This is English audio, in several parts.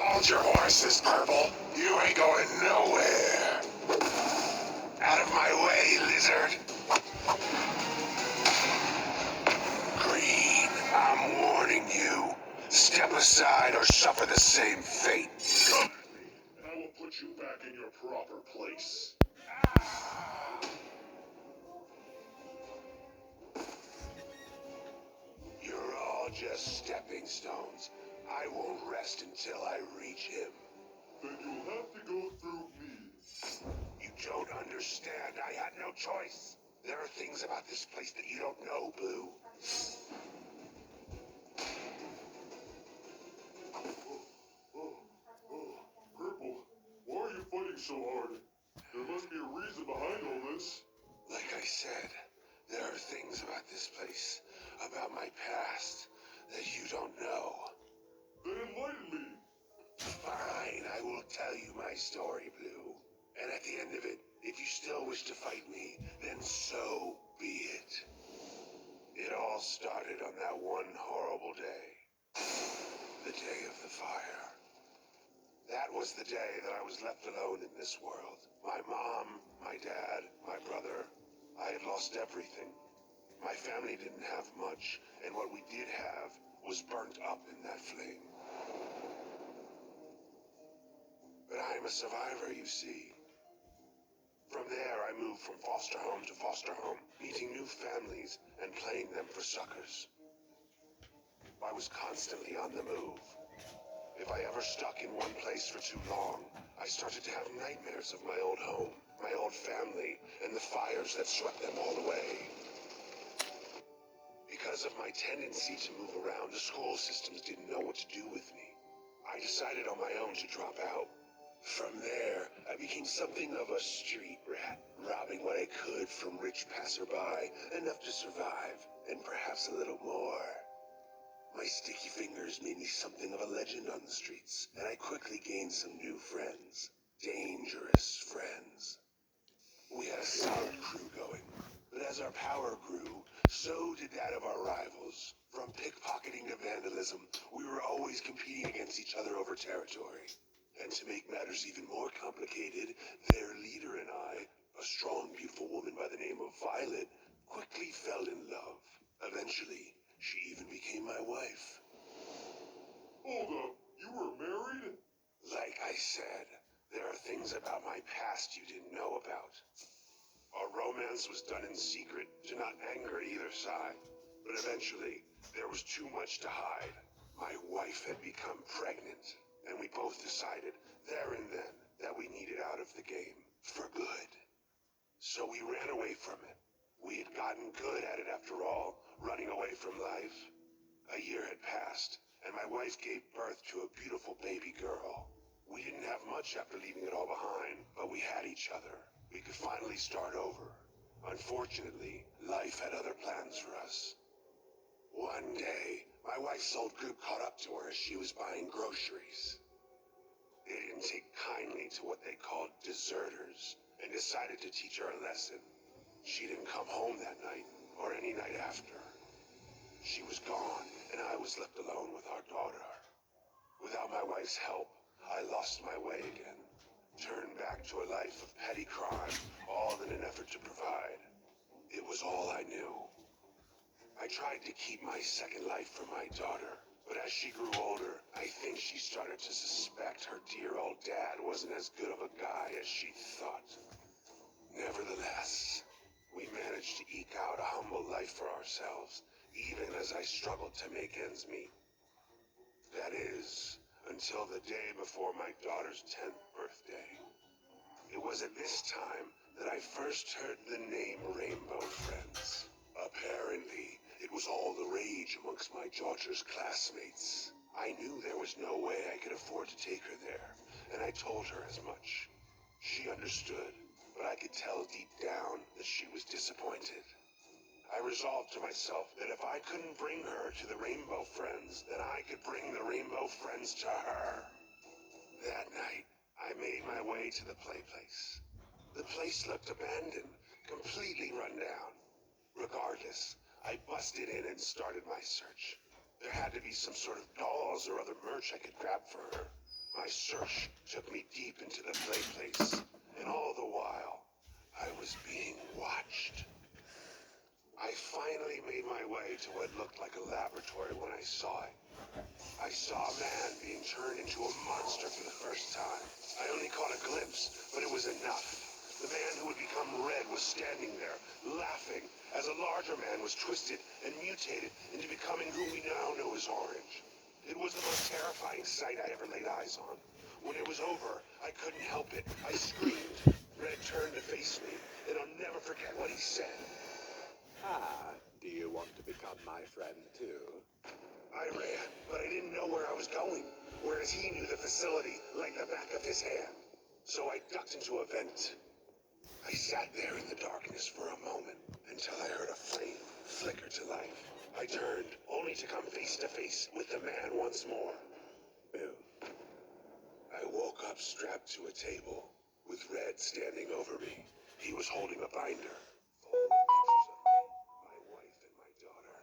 Hold your horses, Purple. You ain't going nowhere. Out of my way, Lizard. Green, I'm warning you. Step aside or suffer the same fate. Come at me, and I will put you back in your proper place. You're all just stepping stones. I won't rest until I reach him. Then you'll have to go through me. You don't understand. I had no choice. There are things about this place that you don't know, Blue. Purple, why are you fighting so hard? There must be a reason behind all this. Like I said, there are things about this place, about my past, that you don't know. Then enlighten me. Fine, I will tell you my story, Blue. And at the end of it, if you still wish to fight me, then so be it. It all started on that one horrible day. The day of the fire. That was the day that I was left alone in this world. My mom, my dad, my brother. I had lost everything. My family didn't have much, and what we did have was burnt up in that flame. But I'm a survivor, you see. From there, I moved from foster home to foster home, meeting new families and playing them for suckers. I was constantly on the move. If I ever stuck in one place for too long, I started to have nightmares of my old home, my old family, and the fires that swept them all away. Because of my tendency to move around, the school systems didn't know what to do with me. I decided on my own to drop out. From there, I became something of a street rat, robbing what I could from rich passerby, enough to survive, and perhaps a little more. My sticky fingers made me something of a legend on the streets, and I quickly gained some new friends. Dangerous friends. We had a solid crew going, but as our power grew, so did that of our rivals. From pickpocketing to vandalism, we were always competing against each other over territory. And to make matters even more complicated, their leader and I, a strong, beautiful woman by the name of Violet, quickly fell in love. Eventually, she even became my wife. Hold up, you were married? Like I said, there are things about my past you didn't know about. Our romance was done in secret to not anger either side. But eventually, there was too much to hide. My wife had become pregnant, and we both decided, there and then, that we needed out of the game, for good. So we ran away from it. We had gotten good at it after all, running away from life. A year had passed, and my wife gave birth to a beautiful baby girl. We didn't have much after leaving it all behind, but we had each other. We could finally start over. Unfortunately, life had other plans for us. One day, my wife's old group caught up to her as she was buying groceries. They didn't take kindly to what they called deserters, and decided to teach her a lesson. She didn't come home that night, or any night after. She was gone, and I was left alone with our daughter. Without my wife's help, I lost my way again. Turned back to a life of petty crime, all in an effort to provide. It was all I knew. I tried to keep my second life from my daughter, but as she grew older, I think she started to suspect her dear old dad wasn't as good of a guy as she thought. Nevertheless, we managed to eke out a humble life for ourselves, even as I struggled to make ends meet. That is, until the day before my daughter's 10th birthday. It was at this time that I first heard the name Rainbow Friends. Apparently, it was all the rage amongst my daughter's classmates. I knew there was no way I could afford to take her there, and I told her as much. She understood, but I could tell deep down that she was disappointed. I resolved to myself that if I couldn't bring her to the Rainbow Friends, then I could bring the Rainbow Friends to her. That night, I made my way to the play place. The place looked abandoned, completely run down. Regardless, I busted in and started my search. There had to be some sort of dolls or other merch I could grab for her. My search took me deep into the play place, and all the while, I was being watched. I finally made my way to what looked like a laboratory when I saw it. I saw a man being turned into a monster for the first time. I only caught a glimpse, but it was enough. The man who had become red was standing there, laughing, as a larger man was twisted and mutated into becoming who we now know as Orange. It was the most terrifying sight I ever laid eyes on. When it was over, I couldn't help it. I screamed. Red turned to face me, and I'll never forget what he said. Ah, do you want to become my friend too? I ran, but I didn't know where I was going, whereas he knew the facility like the back of his hand. So I ducked into a vent. I sat there in the darkness for a moment until I heard a flame flicker to life. I turned, only to come face to face with the man once more. Bill. I woke up strapped to a table, with Red standing over me. He was holding a binder, full of pictures of me, my wife, and my daughter.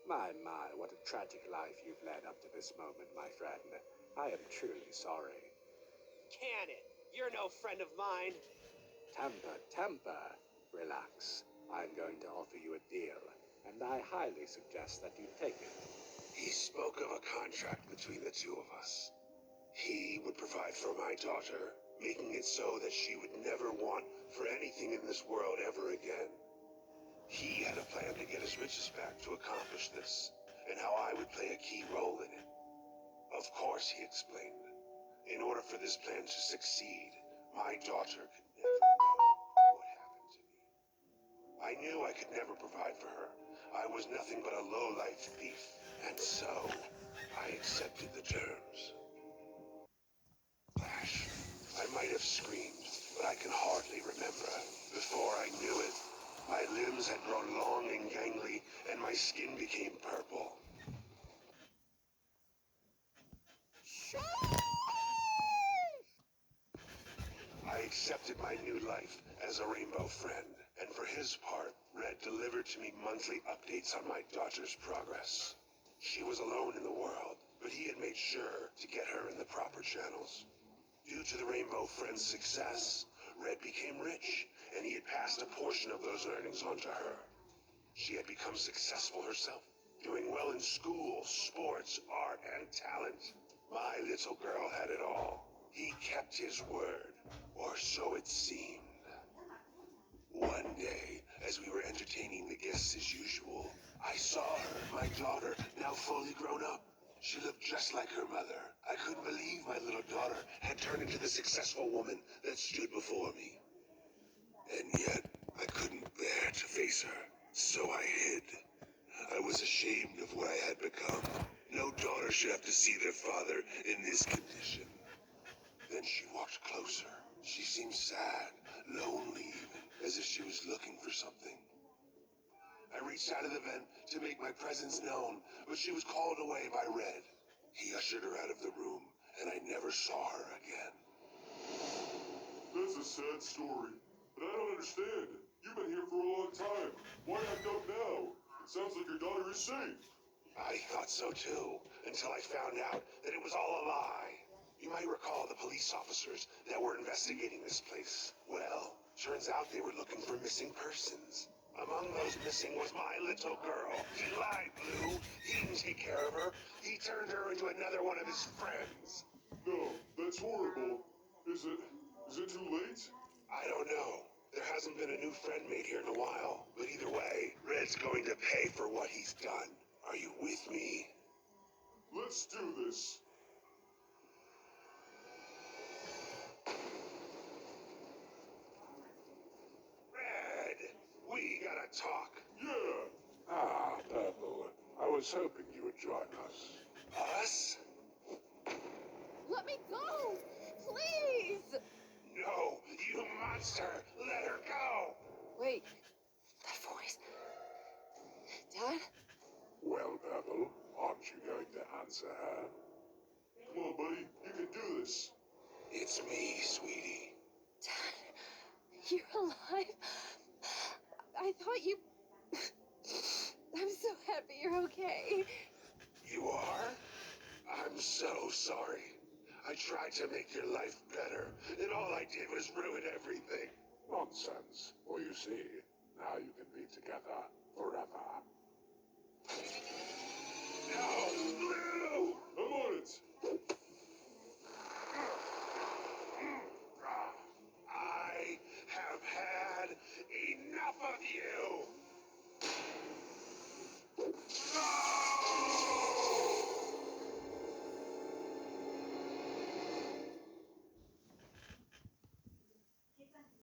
My, what a tragic life you've led up to this moment, my friend. I am truly sorry. Can it? You're no friend of mine. Temper. Relax. I'm going to offer you a deal, and I highly suggest that you take it. He spoke of a contract between the two of us. He would provide for my daughter, making it so that she would never want for anything in this world ever again. He had a plan to get his riches back to accomplish this, and how I would play a key role in it. Of course, he explained, in order for this plan to succeed, my daughter could never know what happened to me. I knew I could never provide for her. I was nothing but a low-life thief, and so I accepted the terms. Flash. I might have screamed, but I can hardly remember. Before I knew it, my limbs had grown long and gangly, and my skin became purple. I accepted my new life as a rainbow friend, and for his part, Red delivered to me monthly updates on my daughter's progress. She was alone in the world, but he had made sure to get her in the proper channels. Due to the Rainbow Friend's success, Red became rich, and he had passed a portion of those earnings on to her. She had become successful herself, doing well in school, sports, art, and talent. My little girl had it all. He kept his word, or so it seemed. One day, as we were entertaining the guests as usual, I saw her, my daughter, now fully grown up. She looked just like her mother. I couldn't believe my little daughter had turned into the successful woman that stood before me. And yet, I couldn't bear to face her, so I hid. I was ashamed of what I had become. No daughter should have to see their father in this condition. Then she walked closer. She seemed sad, lonely even, as if she was looking for something. I reached out of the vent to make my presence known, but she was called away by Red. He ushered her out of the room, and I never saw her again. That's a sad story, but I don't understand. You've been here for a long time. Why act up now? It sounds like your daughter is safe. I thought so too, until I found out that it was all a lie. You might recall the police officers that were investigating this place. Well, turns out they were looking for missing persons. Among those missing was my little girl. He lied, Blue. He didn't take care of her. He turned her into another one of his friends. No, that's horrible. Is it too late? I don't know. There hasn't been a new friend made here in a while. But either way, Red's going to pay for what he's done. Are you with me? Let's do this. Red, we gotta talk. Yeah! Ah, Purple. I was hoping you would join us. Us? Let me go! Please! No, you monster! Let her go! Wait, that voice. Dad? Well, Purple, aren't you going to answer her? Come on, buddy. You can do this. It's me, sweetie. Dad, you're alive? I thought you... I'm so happy you're okay. You are? I'm so sorry. I tried to make your life better, and all I did was ruin everything. Nonsense. Well, you see, now you can be together.